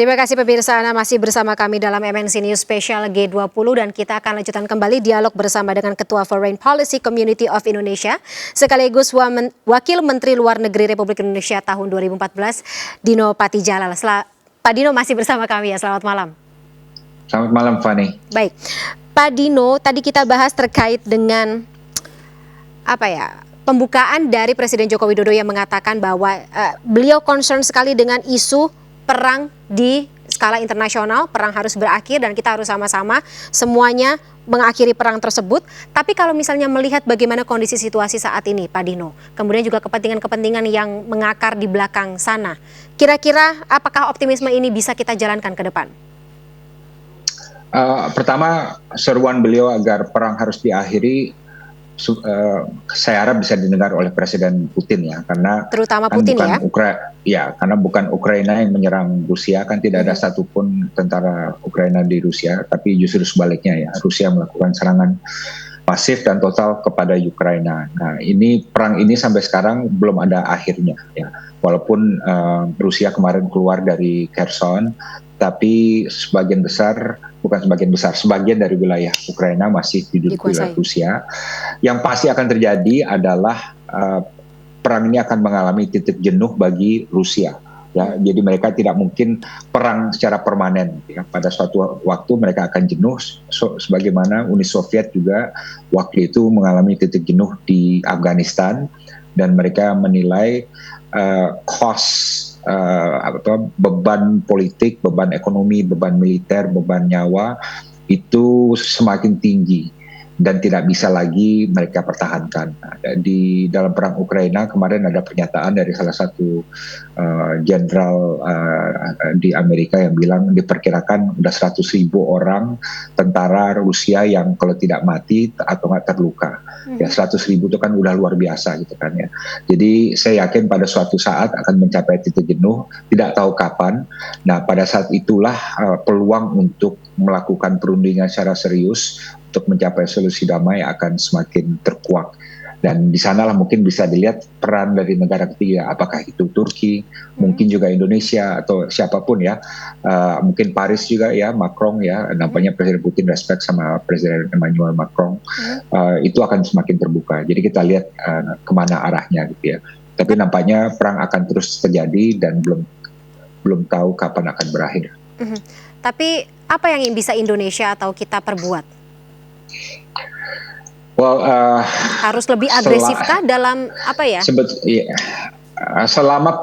Terima kasih pemirsa, Anda masih bersama kami dalam MNC News Special G20 dan kita akan lanjutkan kembali dialog bersama dengan Ketua Foreign Policy Community of Indonesia sekaligus Wakil Menteri Luar Negeri Republik Indonesia tahun 2014 Dino Patijalal. Pak Dino masih bersama kami ya, selamat malam. Selamat malam Fani. Baik, Pak Dino, tadi kita bahas terkait dengan pembukaan dari Presiden Joko Widodo yang mengatakan bahwa beliau concern sekali dengan isu perang di skala internasional, perang harus berakhir dan kita harus sama-sama semuanya mengakhiri perang tersebut. Tapi kalau misalnya melihat bagaimana kondisi situasi saat ini, Pak Dino, kemudian juga kepentingan-kepentingan yang mengakar di belakang sana, kira-kira apakah optimisme ini bisa kita jalankan ke depan? Pertama, seruan beliau agar perang harus diakhiri saya harap bisa didengar oleh Presiden Putin ya, karena terutama kan Putin karena bukan Ukraina yang menyerang Rusia, kan tidak ada satupun tentara Ukraina di Rusia, tapi justru sebaliknya ya, Rusia melakukan serangan masif dan total kepada Ukraina. Nah, perang ini sampai sekarang belum ada akhirnya ya, walaupun Rusia kemarin keluar dari Kherson, tapi sebagian dari wilayah Ukraina masih diduduki oleh Rusia. Yang pasti akan terjadi adalah perang ini akan mengalami titik jenuh bagi Rusia. Ya, jadi mereka tidak mungkin perang secara permanen. Ya. Pada suatu waktu mereka akan jenuh, sebagaimana Uni Soviet juga waktu itu mengalami titik jenuh di Afghanistan, dan mereka menilai beban politik, beban ekonomi, beban militer, beban nyawa itu semakin tinggi dan tidak bisa lagi mereka pertahankan. Di dalam perang Ukraina kemarin ada pernyataan dari salah satu jenderal di Amerika yang bilang diperkirakan udah 100.000 orang tentara Rusia yang kalau tidak mati atau nggak terluka. Ya 100.000 itu kan udah luar biasa gitu kan ya. Jadi saya yakin pada suatu saat akan mencapai titik jenuh, tidak tahu kapan. Nah pada saat itulah peluang untuk melakukan perundingan secara serius untuk mencapai solusi damai akan semakin terkuak. Dan di sanalah mungkin bisa dilihat peran dari negara ketiga, apakah itu Turki, mungkin juga Indonesia atau siapapun ya, mungkin Paris juga ya, Macron ya, nampaknya Presiden Putin respect sama Presiden Emmanuel Macron, itu akan semakin terbuka. Jadi kita lihat kemana arahnya gitu ya. Tapi nampaknya perang akan terus terjadi dan belum tahu kapan akan berakhir. Tapi apa yang bisa Indonesia atau kita perbuat? Harus lebih agresifkah dalam selama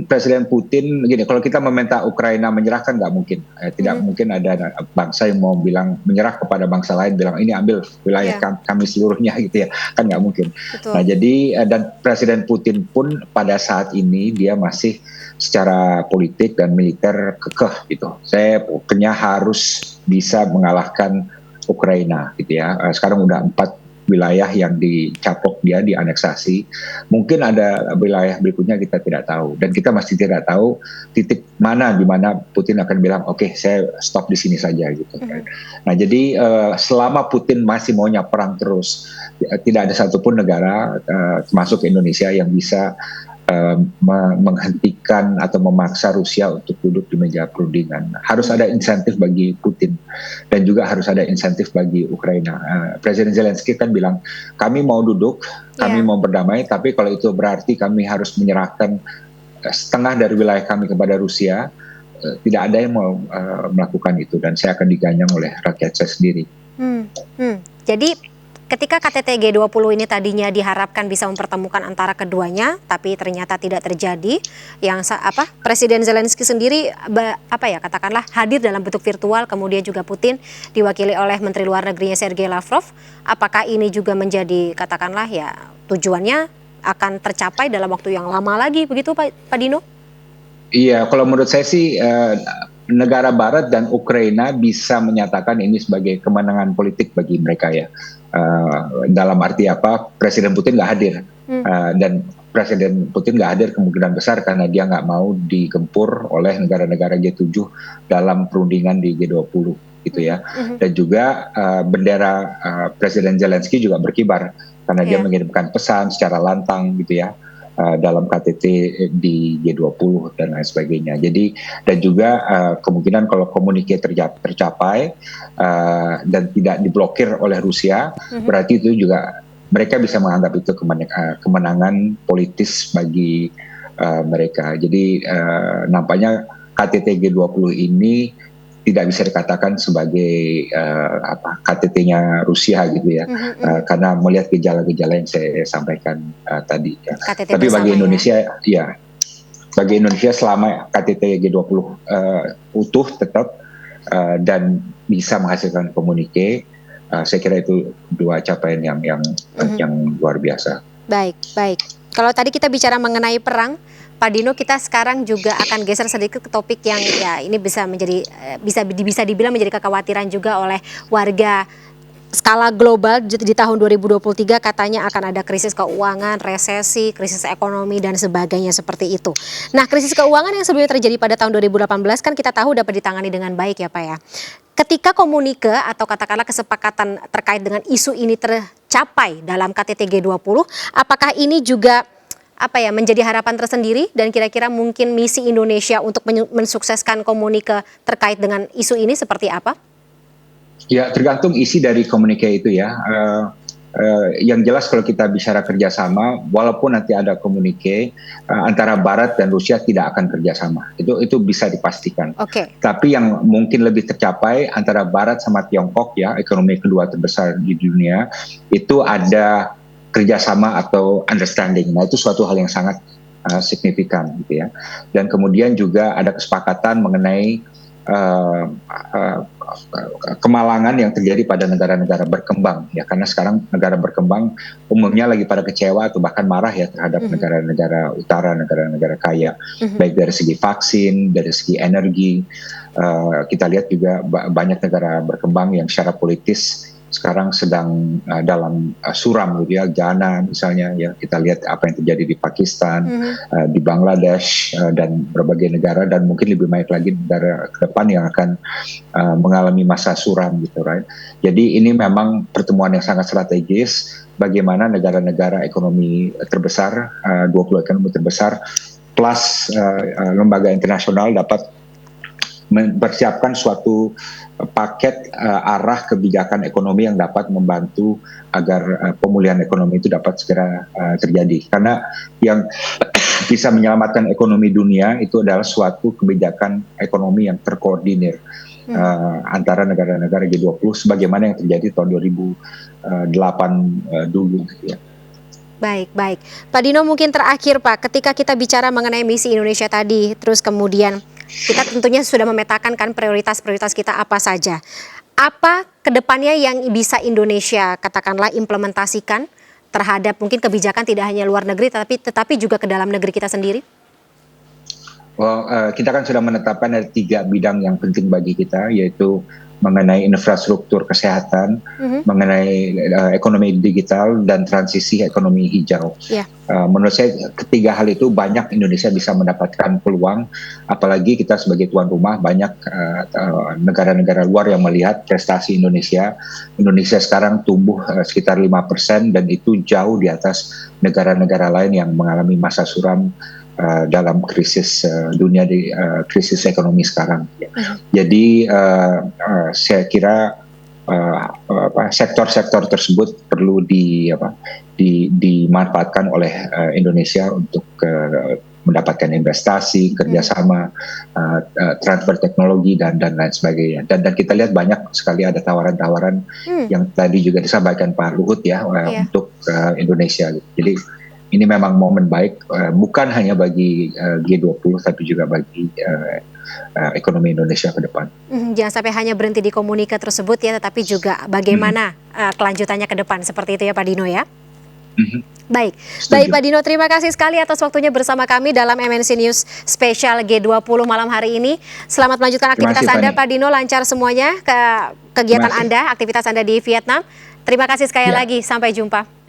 Presiden Putin gini, kalau kita meminta Ukraina menyerahkan nggak mungkin, tidak mungkin ada bangsa yang mau bilang menyerah kepada bangsa lain, bilang ini ambil wilayah kami seluruhnya gitu ya, kan nggak mungkin. Betul. Nah jadi dan Presiden Putin pun pada saat ini dia masih secara politik dan militer kekeh gitu. Saya pokoknya harus bisa mengalahkan Ukraina gitu ya. Sekarang udah 4 wilayah yang dicaplok dia, dianeksasi. Mungkin ada wilayah berikutnya kita tidak tahu, dan kita masih tidak tahu titik mana di mana Putin akan bilang oke, saya stop di sini saja gitu. Nah jadi selama Putin masih maunya perang terus, tidak ada satupun negara termasuk Indonesia yang bisa menghentikan atau memaksa Rusia untuk duduk di meja perundingan. Harus ada insentif bagi Putin dan juga harus ada insentif bagi Ukraina. Presiden Zelensky kan bilang kami mau duduk, kami mau berdamai, tapi kalau itu berarti kami harus menyerahkan setengah dari wilayah kami kepada Rusia, tidak ada yang mau melakukan itu, dan saya akan diganyang oleh rakyat saya sendiri. Jadi ketika KTT G20 ini tadinya diharapkan bisa mempertemukan antara keduanya, tapi ternyata tidak terjadi. Yang Presiden Zelensky sendiri katakanlah hadir dalam bentuk virtual, kemudian juga Putin diwakili oleh Menteri Luar Negerinya Sergei Lavrov. Apakah ini juga menjadi katakanlah ya tujuannya akan tercapai dalam waktu yang lama lagi, begitu Pak Dino? Iya, kalau menurut saya sih negara Barat dan Ukraina bisa menyatakan ini sebagai kemenangan politik bagi mereka ya. Dalam arti apa? Presiden Putin nggak hadir, dan Presiden Putin nggak hadir kemungkinan besar karena dia nggak mau digempur oleh negara-negara G7 dalam perundingan di G20 gitu ya. Dan juga bendera Presiden Zelensky juga berkibar karena dia mengirimkan pesan secara lantang gitu ya. dalam KTT di G20 dan lain sebagainya. Jadi dan juga kemungkinan kalau komunike tercapai dan tidak diblokir oleh Rusia, berarti itu juga mereka bisa menganggap itu kemenangan politis bagi mereka. Jadi nampaknya KTT G20 ini tidak bisa dikatakan sebagai KTT-nya Rusia gitu ya, karena melihat gejala-gejala yang saya sampaikan tadi. Ya. Tapi bagi Indonesia, ya, bagi Indonesia selama KTT G20 utuh tetap dan bisa menghasilkan komunike, saya kira itu dua capaian yang luar biasa. Baik. Kalau tadi kita bicara mengenai perang, Pak Dino, kita sekarang juga akan geser sedikit ke topik yang ya ini bisa dibilang menjadi kekhawatiran juga oleh warga skala global di tahun 2023. Katanya akan ada krisis keuangan, resesi, krisis ekonomi dan sebagainya seperti itu. Nah, krisis keuangan yang sebelumnya terjadi pada tahun 2018 kan kita tahu dapat ditangani dengan baik ya Pak ya. Ketika komunike atau katakanlah kesepakatan terkait dengan isu ini tercapai dalam KTT G20, apakah ini juga menjadi harapan tersendiri dan kira-kira mungkin misi Indonesia untuk mensukseskan komunike terkait dengan isu ini seperti apa? Ya, tergantung isi dari komunike itu ya. Yang jelas kalau kita bicara kerjasama, walaupun nanti ada komunike antara Barat dan Rusia tidak akan kerjasama. Itu bisa dipastikan. Okay. Tapi yang mungkin lebih tercapai antara Barat sama Tiongkok ya, ekonomi kedua terbesar di dunia, itu ada kerjasama atau understanding. Nah, itu suatu hal yang sangat signifikan gitu ya. Dan kemudian juga ada kesepakatan mengenai kemalangan yang terjadi pada negara-negara berkembang ya, karena sekarang negara berkembang umumnya lagi pada kecewa atau bahkan marah ya terhadap negara-negara utara, negara-negara kaya, baik dari segi vaksin, dari segi energi. Kita lihat juga banyak negara berkembang yang secara politis sekarang sedang dalam suram gitu ya, Ghana misalnya ya, kita lihat apa yang terjadi di Pakistan, di Bangladesh dan berbagai negara, dan mungkin lebih banyak lagi negara ke depan yang akan mengalami masa suram gitu, right? Jadi ini memang pertemuan yang sangat strategis bagaimana negara-negara ekonomi terbesar, 20 ekonomi terbesar plus lembaga internasional dapat mempersiapkan suatu paket arah kebijakan ekonomi yang dapat membantu agar pemulihan ekonomi itu dapat segera terjadi. Karena yang bisa menyelamatkan ekonomi dunia itu adalah suatu kebijakan ekonomi yang terkoordinir antara negara-negara G20 sebagaimana yang terjadi tahun 2008 dulu gitu ya. Baik. Pak Dino, mungkin terakhir Pak, ketika kita bicara mengenai misi Indonesia tadi, terus kemudian kita tentunya sudah memetakan kan prioritas-prioritas kita apa saja. Apa kedepannya yang bisa Indonesia katakanlah implementasikan terhadap mungkin kebijakan tidak hanya luar negeri tetapi juga ke dalam negeri kita sendiri? Kita kan sudah menetapkan ada 3 bidang yang penting bagi kita, yaitu mengenai infrastruktur kesehatan, mengenai ekonomi digital dan transisi ekonomi hijau. Yeah. Menurut saya ketiga hal itu banyak Indonesia bisa mendapatkan peluang, apalagi kita sebagai tuan rumah banyak negara-negara luar yang melihat prestasi Indonesia. Indonesia sekarang tumbuh sekitar 5% dan itu jauh di atas negara-negara lain yang mengalami masa suram dalam krisis dunia di krisis ekonomi sekarang. Jadi saya kira sektor-sektor tersebut perlu dimanfaatkan oleh Indonesia untuk mendapatkan investasi, kerjasama, transfer teknologi dan lain sebagainya. Dan kita lihat banyak sekali ada tawaran-tawaran yang tadi juga disampaikan Pak Luhut ya untuk Indonesia. Jadi ini memang momen baik, bukan hanya bagi G20, tapi juga bagi ekonomi Indonesia ke depan. Jangan sampai hanya berhenti di komunike tersebut ya, tetapi juga bagaimana kelanjutannya ke depan, seperti itu ya Pak Dino ya? Baik Pak Dino, terima kasih sekali atas waktunya bersama kami dalam MNC News Spesial G20 malam hari ini. Selamat melanjutkan aktivitas Anda Pak Dino, lancar semuanya ke kegiatan Anda, aktivitas Anda di Vietnam. Terima kasih sekali lagi, sampai jumpa.